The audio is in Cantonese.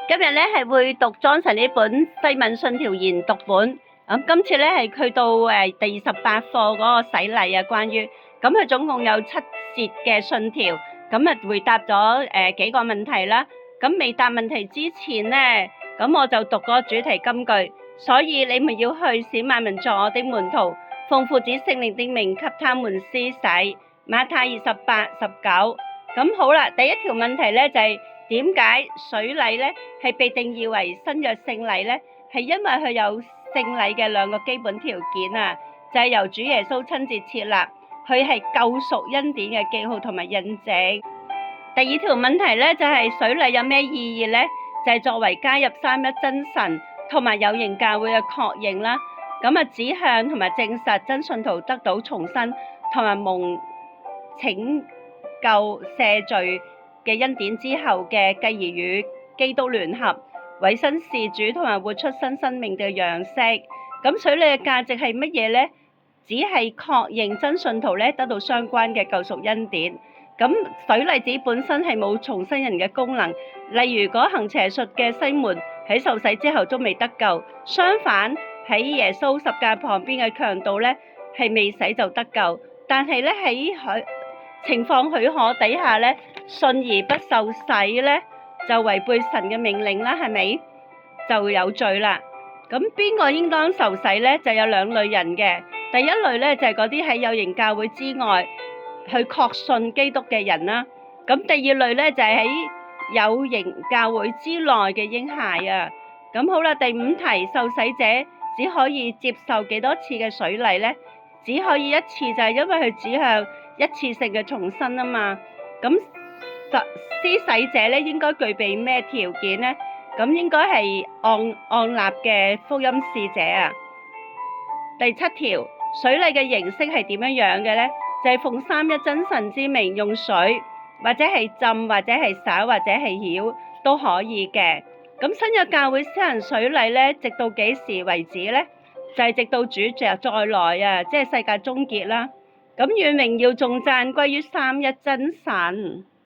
今日咧係會讀 Johnson 呢本《西敏信條研讀本》，今次咧係去到第28課嗰個洗禮啊，關於咁佢總共有7節嘅信條，回答咗幾個問題啦。咁未答問題之前咧，咁我就讀個主題金句，所以你們要去使萬民作我的門徒，奉父子聖靈的名給他們施洗。馬太28:19。咁好啦，第一條問題咧就係點解水禮咧係被定義為新約聖禮咧？係因為佢有聖禮嘅兩個基本條件啊，就係由主耶穌親自設立，佢係救贖恩典嘅記號同埋印證。第二條問題咧就係水禮有咩意義咧？就係作為加入三一真神同埋有形教會嘅確認啦。指向同埋證實真信徒得到重生同埋蒙拯救赦罪嘅恩典之後嘅，繼而與基督聯合，委身事主同埋活出新生命嘅樣式。咁水禮嘅價值係乜嘢咧？只係確認真信徒咧得到相關嘅救贖恩典。咁水禮子本身係冇重生人嘅功能，例如嗰行邪術嘅西門喺受洗之後都未得救，相反喺耶穌十架旁邊嘅強盜咧係未洗就得救，但係咧喺情況許可底下咧，信而不受洗咧就違背神嘅命令啦，係咪就有罪啦？咁邊個應當受洗咧？就有兩類人嘅。第一類咧就係嗰啲喺有形教會之外去確信基督嘅人啦。咁第二類咧就係喺有形教會之內嘅嬰孩啊。咁好啦，第5題，受洗者只可以接受幾多次嘅水禮咧？只可以一次，就係因為佢指向一次性嘅重生啊嘛。咁施洗者咧應該具備咩條件咧？咁應該係按立嘅福音使者啊。第7條，水禮嘅形式係點樣嘅咧？就係奉三一真神之名用水，或者係浸，或者係灑，或者係曉都可以嘅。咁新約教會施行水禮咧，直到幾時為止咧？就係直到主再來啊，即係世界終結啦。咁願榮耀頌讚歸於三一真神。